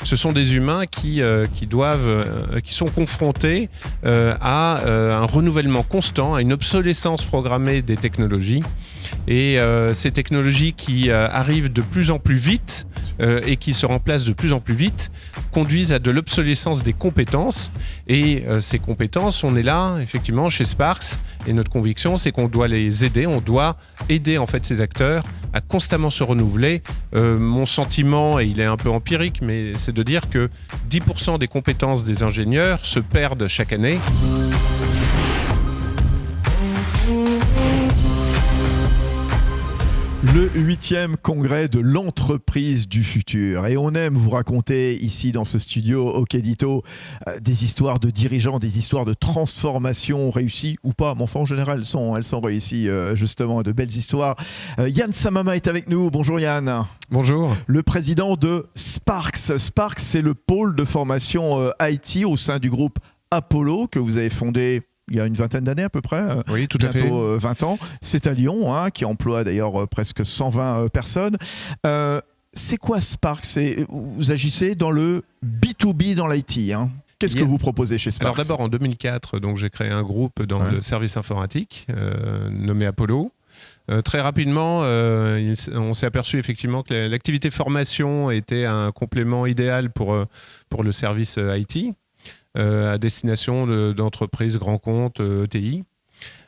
Ce sont des humains qui sont confrontés à un renouvellement constant, à une obsolescence programmée des technologies. Et ces technologies qui arrivent de plus en plus vite et qui se remplacent de plus en plus vite conduisent à de l'obsolescence des compétences. Et ces compétences, on est là, effectivement, chez Sparks. Et notre conviction, c'est qu'on doit les aider. On doit aider en fait ces acteurs à constamment se renouveler. Mon sentiment, et il est un peu empirique, mais c'est de dire que 10% des compétences des ingénieurs se perdent chaque année. Le 8e congrès de l'entreprise du futur. Et on aime vous raconter ici dans ce studio au Quedito des histoires de dirigeants, des histoires de transformation réussies ou pas. Mais enfin, en général, elles sont réussies, justement, de belles histoires. Yann Samama est avec nous. Bonjour Yann. Bonjour. Le président de Sparks. Sparks, c'est le pôle de formation IT au sein du groupe Apollo que vous avez fondé il y a une vingtaine d'années à peu près, oui, tout à fait. Bientôt 20 ans. C'est à Lyon, qui emploie d'ailleurs presque 120 personnes. C'est quoi Sparks? Vous agissez dans le B2B dans l'IT. Qu'est-ce que vous proposez chez Sparks? Alors d'abord en 2004, donc, j'ai créé un groupe dans le service informatique nommé Apollo. Très rapidement, on s'est aperçu effectivement que l'activité formation était un complément idéal pour le service IT. À destination d'entreprises grands comptes, ETI.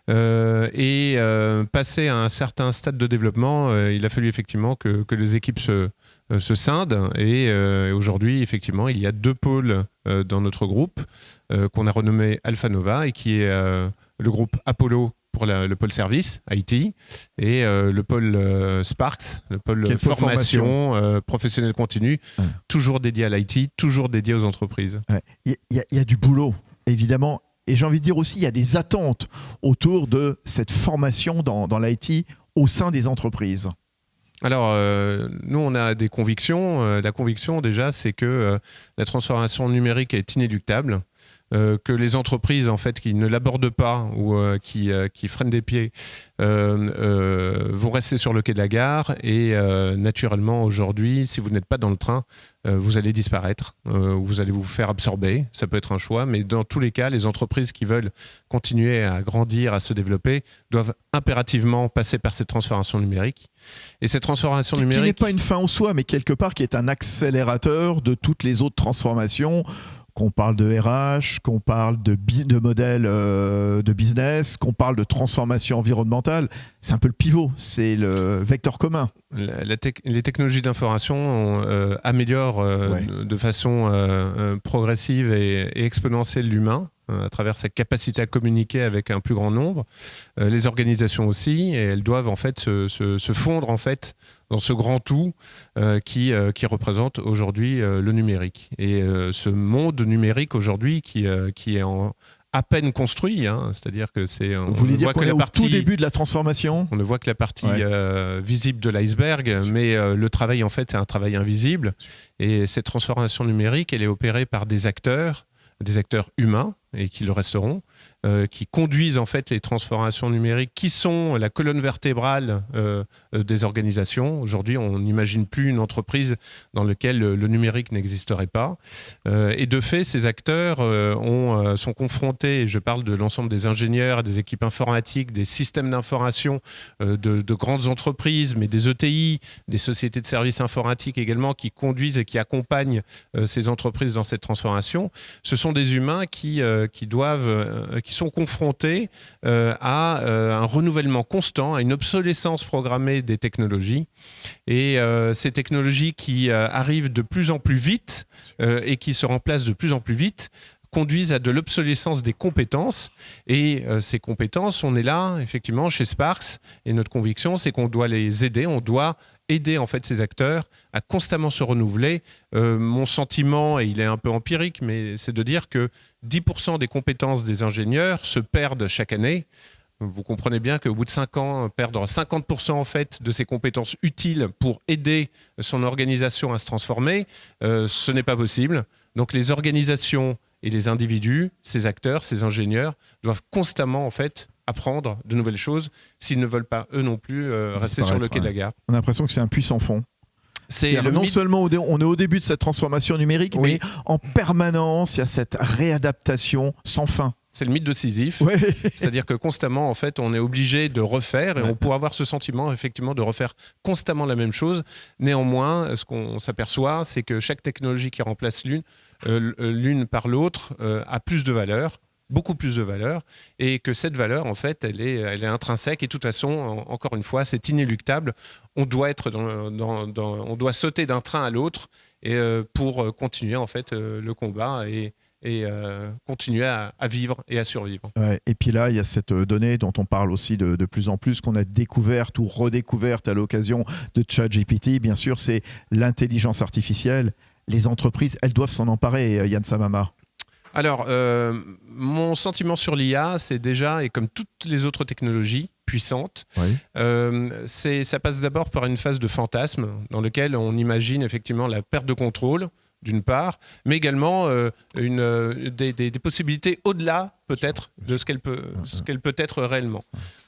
Passé à un certain stade de développement, il a fallu effectivement que les équipes se scindent. Et aujourd'hui, effectivement, il y a 2 pôles dans notre groupe qu'on a renommé Alpha Nova et qui est le groupe Apollo pour le pôle service, IT, et le pôle Sparks, le pôle formation professionnelle continue, toujours dédié à l'IT, toujours dédié aux entreprises. Il y a du boulot, évidemment, et j'ai envie de dire aussi, il y a des attentes autour de cette formation dans l'IT au sein des entreprises. Alors, nous, on a des convictions. La conviction, déjà, c'est que la transformation numérique est inéluctable. Que les entreprises en fait qui ne l'abordent pas ou qui freinent des pieds vont rester sur le quai de la gare et naturellement aujourd'hui, si vous n'êtes pas dans le train, vous allez disparaître, vous allez vous faire absorber, ça peut être un choix, mais dans tous les cas, les entreprises qui veulent continuer à grandir, à se développer, doivent impérativement passer par cette transformation numérique. Et cette transformation numérique... Qui n'est pas une fin en soi, mais quelque part qui est un accélérateur de toutes les autres transformations. Qu'on parle de RH, qu'on parle de modèle de business, qu'on parle de transformation environnementale, c'est un peu le pivot, c'est le vecteur commun. Les technologies d'information améliorent de façon progressive et exponentielle l'humain à travers sa capacité à communiquer avec un plus grand nombre. Les organisations aussi, et elles doivent en fait se fondre en fait dans ce grand tout qui représente aujourd'hui le numérique. Et ce monde numérique aujourd'hui qui est à peine construit, c'est-à-dire que c'est... Vous voulez dire qu'on est au tout début de la transformation ? On ne voit que la partie visible de l'iceberg, mais le travail en fait c'est un travail invisible. Et cette transformation numérique, elle est opérée par des acteurs humains, et qui le resteront, qui conduisent en fait les transformations numériques, qui sont la colonne vertébrale des organisations. Aujourd'hui, on n'imagine plus une entreprise dans laquelle le numérique n'existerait pas. Et de fait, ces acteurs sont confrontés, et je parle de l'ensemble des ingénieurs, des équipes informatiques, des systèmes d'information de grandes entreprises, mais des ETI, des sociétés de services informatiques également, qui conduisent et qui accompagnent ces entreprises dans cette transformation. Ce sont des humains qui sont confrontés à un renouvellement constant, à une obsolescence programmée des technologies. Et ces technologies qui arrivent de plus en plus vite et qui se remplacent de plus en plus vite conduisent à de l'obsolescence des compétences. Et ces compétences, on est là, effectivement, chez Sparks. Et notre conviction, c'est qu'on doit les aider, on doit aider en fait ces acteurs à constamment se renouveler. Mon sentiment, et il est un peu empirique, mais c'est de dire que 10% des compétences des ingénieurs se perdent chaque année. Vous comprenez bien qu'au bout de 5 ans, perdre 50% en fait de ses compétences utiles pour aider son organisation à se transformer, ce n'est pas possible. Donc les organisations et les individus, ces acteurs, ces ingénieurs, doivent constamment en fait apprendre de nouvelles choses s'ils ne veulent pas eux non plus rester sur le quai de la gare. On a l'impression que c'est un puits sans fond. Non seulement on est au début de cette transformation numérique, mais en permanence, il y a cette réadaptation sans fin. C'est le mythe de Sisyphe. Ouais. C'est-à-dire que constamment, en fait, on est obligé de refaire et on pourrait avoir ce sentiment, effectivement, de refaire constamment la même chose. Néanmoins, ce qu'on s'aperçoit, c'est que chaque technologie qui remplace l'une par l'autre a plus de valeur, beaucoup plus de valeur, et que cette valeur, en fait, elle est intrinsèque. Et de toute façon, encore une fois, c'est inéluctable. On doit on doit sauter d'un train à l'autre pour continuer, en fait, le combat et continuer à vivre et à survivre. Ouais, et puis là, il y a cette donnée dont on parle aussi de plus en plus, qu'on a découverte ou redécouverte à l'occasion de ChatGPT. Bien sûr, c'est l'intelligence artificielle. Les entreprises, elles doivent s'en emparer, Yann Samama. Alors, mon sentiment sur l'IA, c'est déjà, et comme toutes les autres technologies puissantes, ça passe d'abord par une phase de fantasme dans laquelle on imagine effectivement la perte de contrôle, d'une part, mais également des possibilités au-delà, peut-être, de ce qu'elle peut être réellement.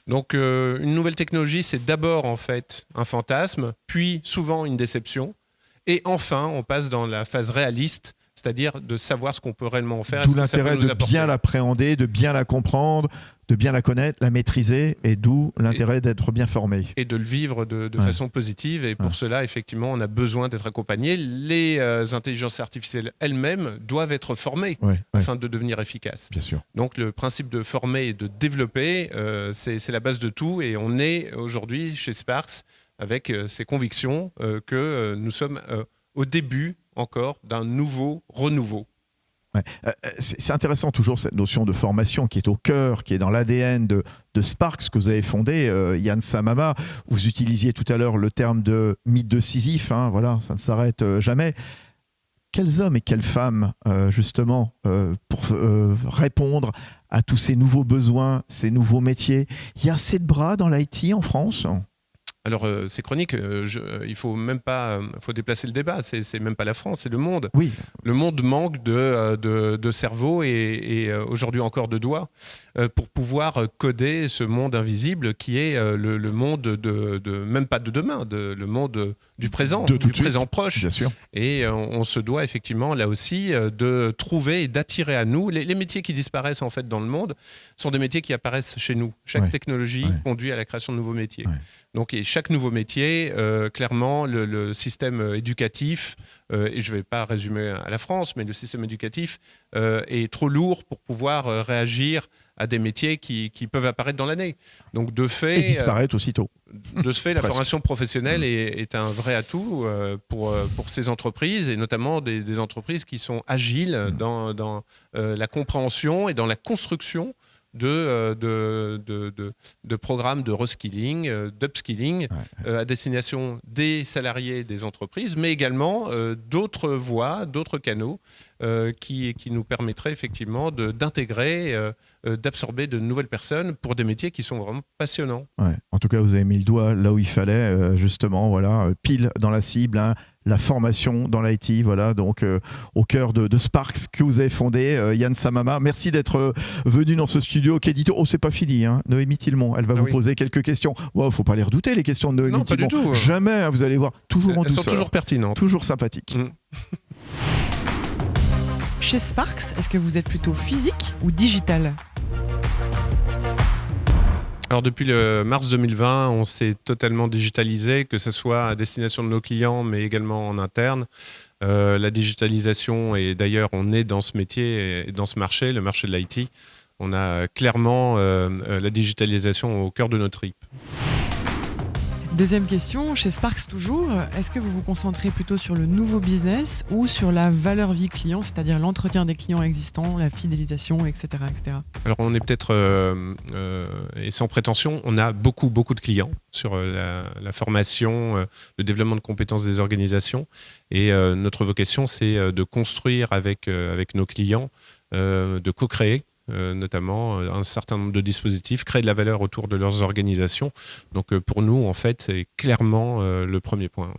Donc, une nouvelle technologie, c'est d'abord, en fait, un fantasme, puis souvent une déception, et enfin, on passe dans la phase réaliste, c'est-à-dire de savoir ce qu'on peut réellement faire. D'où l'intérêt de bien l'appréhender, de bien la comprendre, de bien la connaître, la maîtriser, et d'où l'intérêt d'être bien formé. Et de le vivre de façon positive. Et pour cela, effectivement, on a besoin d'être accompagné. Les intelligences artificielles elles-mêmes doivent être formées afin de devenir efficaces. Bien sûr. Donc le principe de former et de développer, c'est la base de tout. Et on est aujourd'hui chez Sparks avec ces convictions que nous sommes au début encore d'un nouveau renouveau. Ouais. C'est intéressant toujours cette notion de formation qui est au cœur, qui est dans l'ADN de Sparks que vous avez fondé, Yann Samama. Vous utilisiez tout à l'heure le terme de mythe de Sisyphe, voilà, ça ne s'arrête jamais. Quels hommes et quelles femmes, justement, pour répondre à tous ces nouveaux besoins, ces nouveaux métiers? Il y a assez de bras dans l'IT en France? Alors, c'est chronique, il faut même pas, faut déplacer le débat, c'est même pas la France, c'est le monde. Oui. Le monde manque de cerveau et aujourd'hui encore de doigts pour pouvoir coder ce monde invisible qui est le monde même pas de demain, le monde du présent, du présent proche. Bien sûr. Et on se doit effectivement là aussi de trouver et d'attirer à nous. Les métiers qui disparaissent en fait dans le monde sont des métiers qui apparaissent chez nous. Chaque technologie conduit à la création de nouveaux métiers. Donc, et chaque nouveau métier, clairement, le système éducatif, et je ne vais pas résumer à la France, mais le système éducatif est trop lourd pour pouvoir réagir à des métiers qui peuvent apparaître dans l'année. Donc, de fait, et disparaître aussitôt. De ce fait, la formation professionnelle est un vrai atout pour ces entreprises, et notamment des entreprises qui sont agiles dans la compréhension et dans la construction de programmes de reskilling, d'upskilling à destination des salariés des entreprises, mais également d'autres voies, d'autres canaux qui nous permettraient effectivement d'intégrer, d'absorber de nouvelles personnes pour des métiers qui sont vraiment passionnants. Ouais. En tout cas, vous avez mis le doigt là où il fallait, justement, voilà, pile dans la cible, la formation dans l'IT, voilà, donc au cœur de Sparks que vous avez fondé, Yann Samama. Merci d'être venu dans ce studio Kédito. Oh, c'est pas fini, Noémie Tillemont, elle va vous poser quelques questions. Wow, faut pas les redouter, les questions de Noémie Tillemont. Pas du tout. Jamais, vous allez voir, toujours en douceur. Elles sont toujours pertinentes. Toujours sympathiques. Chez Sparks, est-ce que vous êtes plutôt physique ou digital ? Alors depuis le mars 2020, on s'est totalement digitalisé, que ce soit à destination de nos clients, mais également en interne. La digitalisation, et d'ailleurs on est dans ce métier et dans ce marché, le marché de l'IT. On a clairement la digitalisation au cœur de nos tripes. Deuxième question, chez Sparks toujours, est-ce que vous vous concentrez plutôt sur le nouveau business ou sur la valeur vie client, c'est-à-dire l'entretien des clients existants, la fidélisation, etc. etc. Alors on est peut-être, et sans prétention, on a beaucoup de clients sur la formation, le développement de compétences des organisations. Et notre vocation, c'est de construire avec nos clients, de co-créer, notamment un certain nombre de dispositifs, créer de la valeur autour de leurs organisations. Donc pour nous, en fait, c'est clairement le premier point.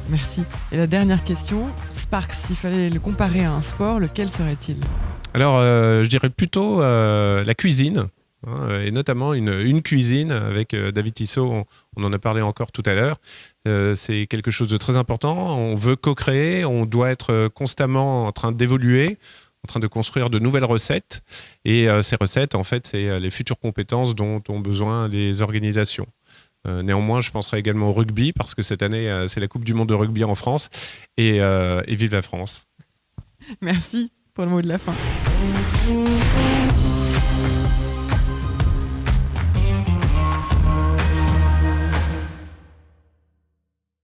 Merci. Et la dernière question, Sparks, s'il fallait le comparer à un sport, lequel serait-il ? Alors, je dirais plutôt la cuisine. hein, et notamment une cuisine avec David Tissot, on en a parlé encore tout à l'heure. C'est quelque chose de très important. On veut co-créer, on doit être constamment en train d'évoluer, en train de construire de nouvelles recettes. Et ces recettes, en fait, c'est les futures compétences dont ont besoin les organisations. Néanmoins, je penserai également au rugby, parce que cette année, c'est la Coupe du Monde de rugby en France. Et vive la France. Merci pour le mot de la fin.